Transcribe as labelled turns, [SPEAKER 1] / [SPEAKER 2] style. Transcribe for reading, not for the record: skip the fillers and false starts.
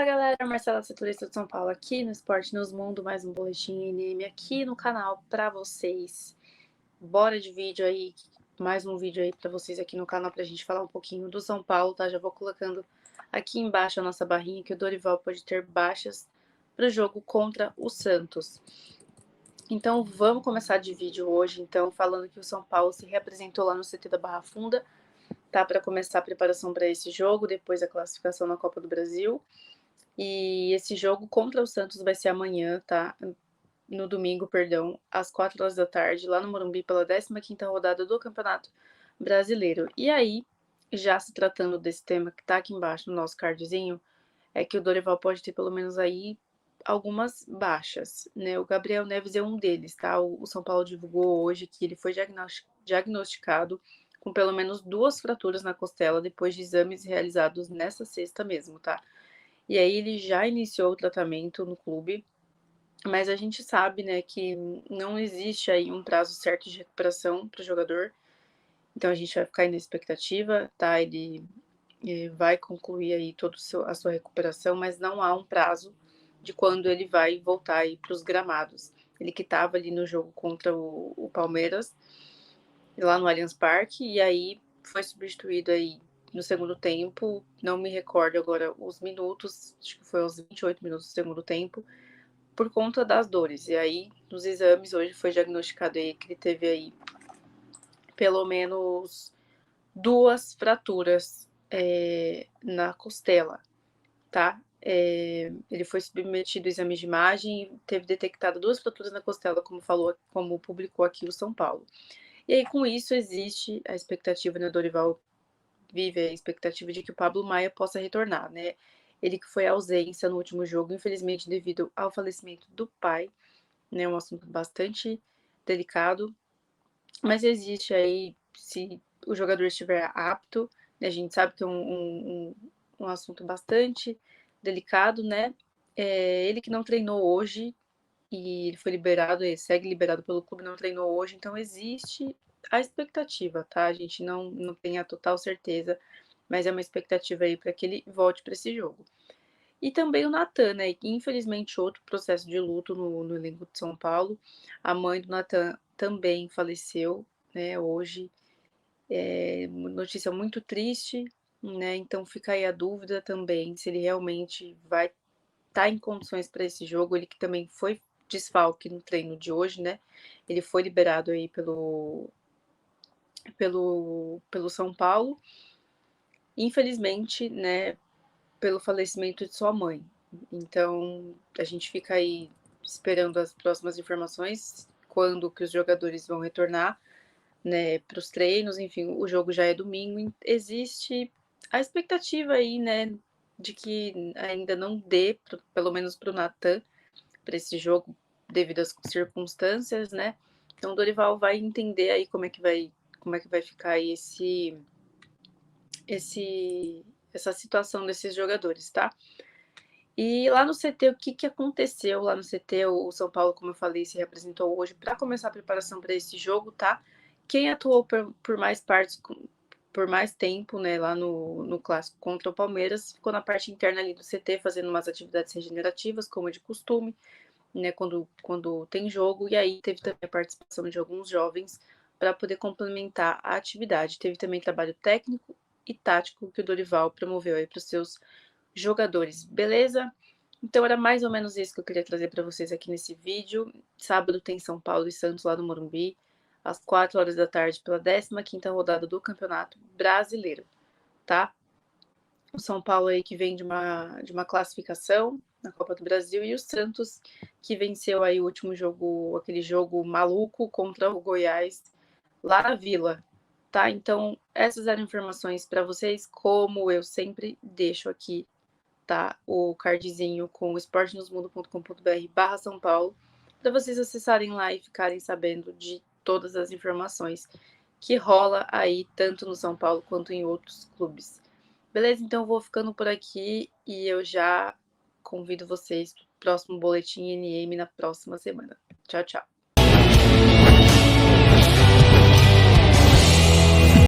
[SPEAKER 1] Fala galera, Marcela, setorista de São Paulo aqui no Esporte News Mundo, mais um boletim NM aqui no canal para vocês. Bora de vídeo aí, mais um vídeo aí para vocês aqui no canal pra gente falar um pouquinho do São Paulo, tá? Já vou colocando aqui embaixo a nossa barrinha que o Dorival pode ter baixas para o jogo contra o Santos. Então vamos começar de vídeo hoje, então falando que o São Paulo se reapresentou lá no CT da Barra Funda, tá? Para começar a preparação para esse jogo, depois a classificação na Copa do Brasil. E esse jogo contra o Santos vai ser amanhã, tá? No domingo, perdão, às 4 horas da tarde, lá no Morumbi, pela 15ª rodada do Campeonato Brasileiro. E aí, já se tratando desse tema que tá aqui embaixo no nosso cardzinho, é que o Dorival pode ter pelo menos aí algumas baixas, né? O Gabriel Neves é um deles, tá? O São Paulo divulgou hoje que ele foi diagnosticado com pelo menos 2 fraturas na costela depois de exames realizados nessa sexta mesmo, tá? E aí ele já iniciou o tratamento no clube, mas a gente sabe, né, que não existe aí um prazo certo de recuperação para o jogador. Então a gente vai ficar aí na expectativa, tá? Ele vai concluir aí toda a sua recuperação, mas não há um prazo de quando ele vai voltar aí para os gramados. Ele que estava ali no jogo contra o Palmeiras, lá no Allianz Parque, e aí foi substituído aí no segundo tempo, não me recordo agora os minutos, acho que foi aos 28 minutos do segundo tempo, por conta das dores. E aí, nos exames, hoje foi diagnosticado aí que ele teve aí pelo menos 2 fraturas na costela, tá? Ele foi submetido a exame de imagem e teve detectado 2 fraturas na costela, como publicou aqui o São Paulo. E aí, com isso, existe a expectativa, né, Dorival vive a expectativa de que o Pablo Maia possa retornar, né? Ele que foi à ausência no último jogo, infelizmente devido ao falecimento do pai, né? Um assunto bastante delicado, mas existe aí, se o jogador estiver apto, né? A gente sabe que é um assunto bastante delicado, né? Ele que não treinou hoje e ele foi liberado, ele segue liberado pelo clube, não treinou hoje, então existe a expectativa, tá? A gente não tem a total certeza, mas é uma expectativa aí para que ele volte para esse jogo. E também o Natan, né? Que infelizmente outro processo de luto no elenco de São Paulo. A mãe do Natan também faleceu, né? Hoje. Notícia muito triste, né? Então fica aí a dúvida também se ele realmente vai estar em condições para esse jogo. Ele que também foi desfalque no treino de hoje, né? Ele foi liberado aí pelo São Paulo. Infelizmente, né, pelo falecimento de sua mãe. Então, a gente fica aí esperando as próximas informações, quando que os jogadores vão retornar, né, para os treinos, enfim, o jogo já é domingo, existe a expectativa aí, né, de que ainda não dê, pelo menos para o Natan, para esse jogo, devido às circunstâncias, né? Então, o Dorival vai entender aí como é que vai ficar aí essa situação desses jogadores, tá? E lá no CT, o que aconteceu lá no CT? O São Paulo, como eu falei, se representou hoje para começar a preparação para esse jogo, tá? Quem atuou por mais partes, por mais tempo, né, lá no clássico contra o Palmeiras, ficou na parte interna ali do CT, fazendo umas atividades regenerativas, como é de costume, né, quando tem jogo, e aí teve também a participação de alguns jovens para poder complementar a atividade. Teve também trabalho técnico e tático que o Dorival promoveu aí para os seus jogadores, beleza? Então era mais ou menos isso que eu queria trazer para vocês aqui nesse vídeo. Sábado tem São Paulo e Santos lá no Morumbi, às 4 horas da tarde, pela 15ª rodada do Campeonato Brasileiro, tá? O São Paulo aí que vem de uma classificação na Copa do Brasil e o Santos que venceu aí o último jogo, aquele jogo maluco contra o Goiás lá na Vila, tá? Então essas eram informações para vocês, como eu sempre deixo aqui, tá? O cardzinho com o esportenewsmundo.com.br/São Paulo, para vocês acessarem lá e ficarem sabendo de todas as informações que rola aí, tanto no São Paulo quanto em outros clubes. Beleza? Então eu vou ficando por aqui e eu já convido vocês para o próximo Boletim NM na próxima semana. Tchau, tchau.